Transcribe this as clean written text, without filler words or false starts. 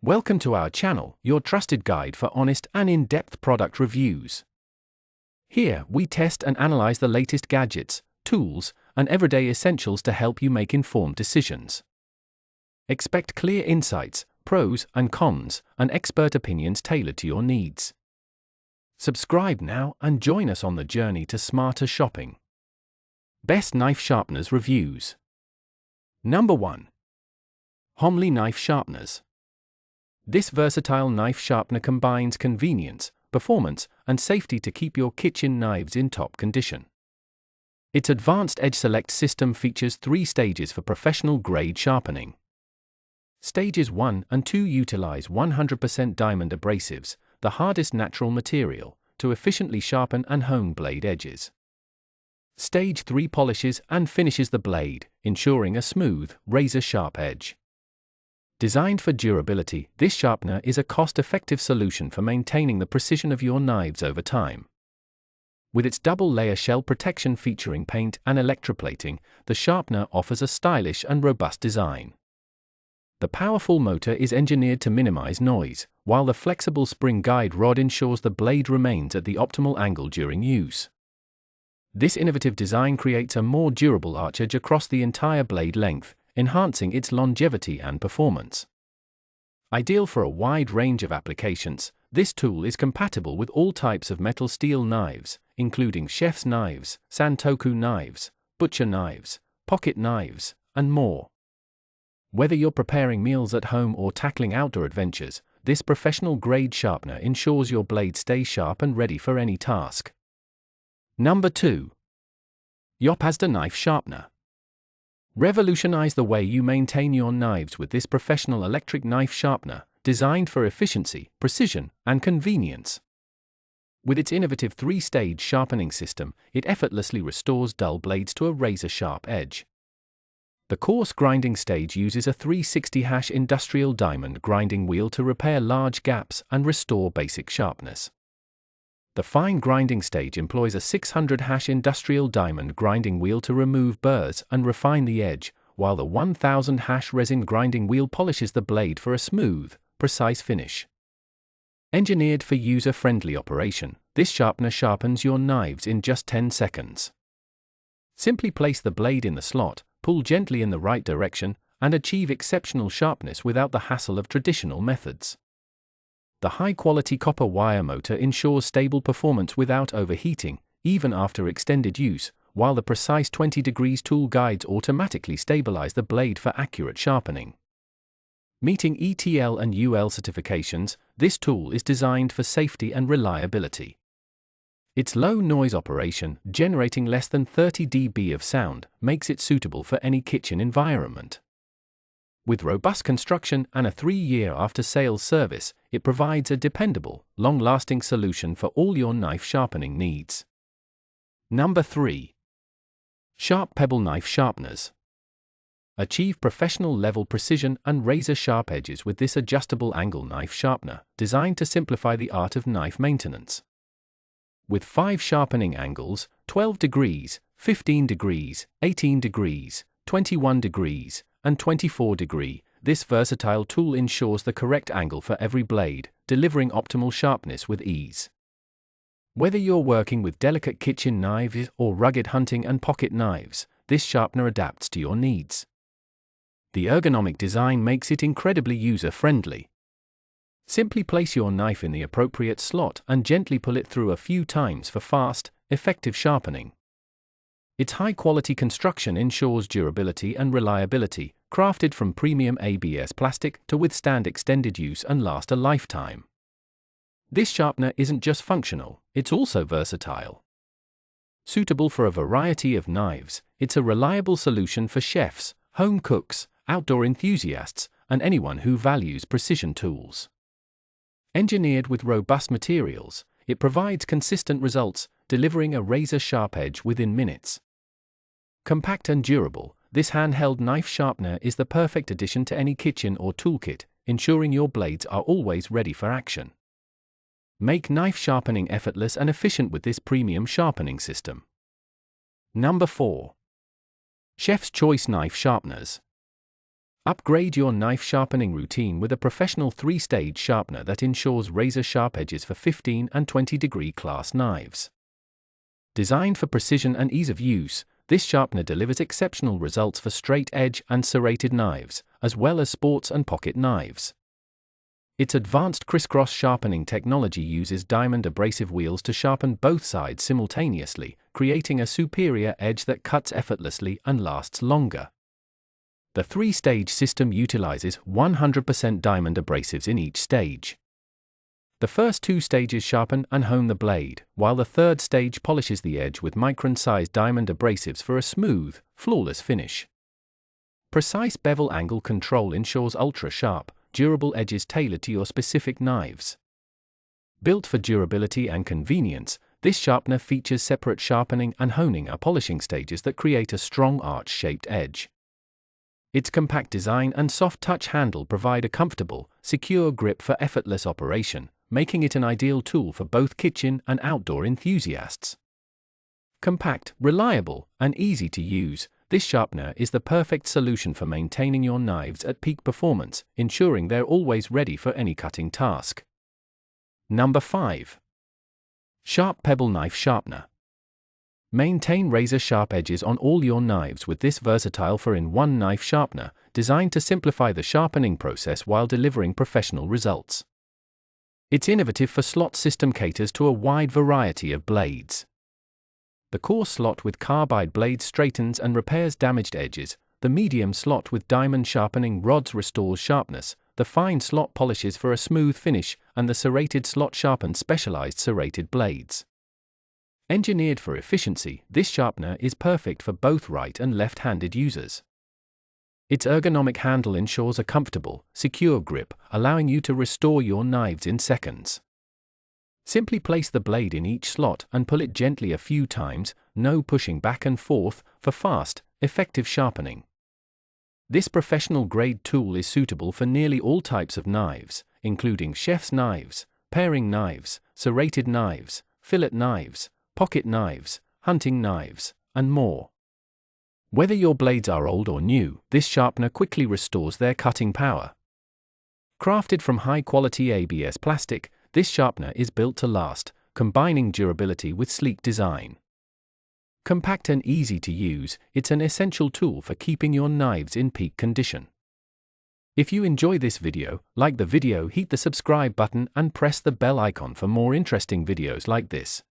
Welcome to our channel, your trusted guide for honest and in-depth product reviews. Here, we test and analyze the latest gadgets, tools, and everyday essentials to help you make informed decisions. Expect clear insights, pros and cons, and expert opinions tailored to your needs. Subscribe now and join us on the journey to smarter shopping. Best Knife Sharpeners Reviews. Number 1. Homely Knife Sharpeners. This versatile knife sharpener combines convenience, performance, and safety to keep your kitchen knives in top condition. Its advanced edge select system features 3 stages for professional-grade sharpening. Stages 1 and 2 utilize 100% diamond abrasives, the hardest natural material, to efficiently sharpen and hone blade edges. Stage 3 polishes and finishes the blade, ensuring a smooth, razor-sharp edge. Designed for durability, this sharpener is a cost-effective solution for maintaining the precision of your knives over time. With its double-layer shell protection featuring paint and electroplating, the sharpener offers a stylish and robust design. The powerful motor is engineered to minimize noise, while the flexible spring guide rod ensures the blade remains at the optimal angle during use. This innovative design creates a more durable arch edge across the entire blade length, enhancing its longevity and performance. Ideal for a wide range of applications, this tool is compatible with all types of metal steel knives, including chef's knives, santoku knives, butcher knives, pocket knives, and more. Whether you're preparing meals at home or tackling outdoor adventures, this professional-grade sharpener ensures your blade stays sharp and ready for any task. Number 2. YeopAsda Knife Sharpener. Revolutionize the way you maintain your knives with this professional electric knife sharpener, designed for efficiency, precision, and convenience. With its innovative 3-stage sharpening system, it effortlessly restores dull blades to a razor-sharp edge. The coarse grinding stage uses a 360 industrial diamond grinding wheel to repair large gaps and restore basic sharpness. The fine grinding stage employs a 600 industrial diamond grinding wheel to remove burrs and refine the edge, while the 1000 resin grinding wheel polishes the blade for a smooth, precise finish. Engineered for user-friendly operation, this sharpener sharpens your knives in just 10 seconds. Simply place the blade in the slot, pull gently in the right direction, and achieve exceptional sharpness without the hassle of traditional methods. The high-quality copper wire motor ensures stable performance without overheating, even after extended use, while the precise 20° tool guides automatically stabilize the blade for accurate sharpening. Meeting ETL and UL certifications, this tool is designed for safety and reliability. Its low-noise operation, generating less than 30 dB of sound, makes it suitable for any kitchen environment. With robust construction and a 3-year after-sales service, it provides a dependable, long-lasting solution for all your knife sharpening needs. Number 3. Sharp Pebble Knife Sharpeners. Achieve professional-level precision and razor-sharp edges with this adjustable angle knife sharpener, designed to simplify the art of knife maintenance. With 5 sharpening angles, 12 degrees, 15 degrees, 18 degrees, 21 degrees, and 24 degree, this versatile tool ensures the correct angle for every blade, delivering optimal sharpness with ease. Whether you're working with delicate kitchen knives or rugged hunting and pocket knives, this sharpener adapts to your needs. The ergonomic design makes it incredibly user-friendly. Simply place your knife in the appropriate slot and gently pull it through a few times for fast, effective sharpening. Its high-quality construction ensures durability and reliability, crafted from premium ABS plastic to withstand extended use and last a lifetime. This sharpener isn't just functional, it's also versatile. Suitable for a variety of knives, it's a reliable solution for chefs, home cooks, outdoor enthusiasts, and anyone who values precision tools. Engineered with robust materials, it provides consistent results, delivering a razor-sharp edge within minutes. Compact and durable, this handheld knife sharpener is the perfect addition to any kitchen or toolkit, ensuring your blades are always ready for action. Make knife sharpening effortless and efficient with this premium sharpening system. Number 4. Chef's Choice Knife Sharpeners. Upgrade your knife sharpening routine with a professional 3-stage sharpener that ensures razor-sharp edges for 15 and 20-degree class knives. Designed for precision and ease of use, this sharpener delivers exceptional results for straight-edge and serrated knives, as well as sports and pocket knives. Its advanced crisscross sharpening technology uses diamond abrasive wheels to sharpen both sides simultaneously, creating a superior edge that cuts effortlessly and lasts longer. The 3-stage system utilizes 100% diamond abrasives in each stage. The first 2 stages sharpen and hone the blade, while the 3rd stage polishes the edge with micron-sized diamond abrasives for a smooth, flawless finish. Precise bevel angle control ensures ultra-sharp, durable edges tailored to your specific knives. Built for durability and convenience, this sharpener features separate sharpening and honing or polishing stages that create a strong arch-shaped edge. Its compact design and soft touch handle provide a comfortable, secure grip for effortless operation, making it an ideal tool for both kitchen and outdoor enthusiasts. Compact, reliable, and easy to use, this sharpener is the perfect solution for maintaining your knives at peak performance, ensuring they're always ready for any cutting task. Number 5. Sharp Pebble Knife Sharpener. Maintain razor-sharp edges on all your knives with this versatile 4-in-1 knife sharpener, designed to simplify the sharpening process while delivering professional results. Its innovative 4-slot system caters to a wide variety of blades. The core slot with carbide blades straightens and repairs damaged edges, the medium slot with diamond sharpening rods restores sharpness, the fine slot polishes for a smooth finish, and the serrated slot sharpens specialized serrated blades. Engineered for efficiency, this sharpener is perfect for both right and left-handed users. Its ergonomic handle ensures a comfortable, secure grip, allowing you to restore your knives in seconds. Simply place the blade in each slot and pull it gently a few times, no pushing back and forth, for fast, effective sharpening. This professional-grade tool is suitable for nearly all types of knives, including chef's knives, paring knives, serrated knives, fillet knives, pocket knives, hunting knives, and more. Whether your blades are old or new, this sharpener quickly restores their cutting power. Crafted from high-quality ABS plastic, this sharpener is built to last, combining durability with sleek design. Compact and easy to use, it's an essential tool for keeping your knives in peak condition. If you enjoy this video, like the video, hit the subscribe button and press the bell icon for more interesting videos like this.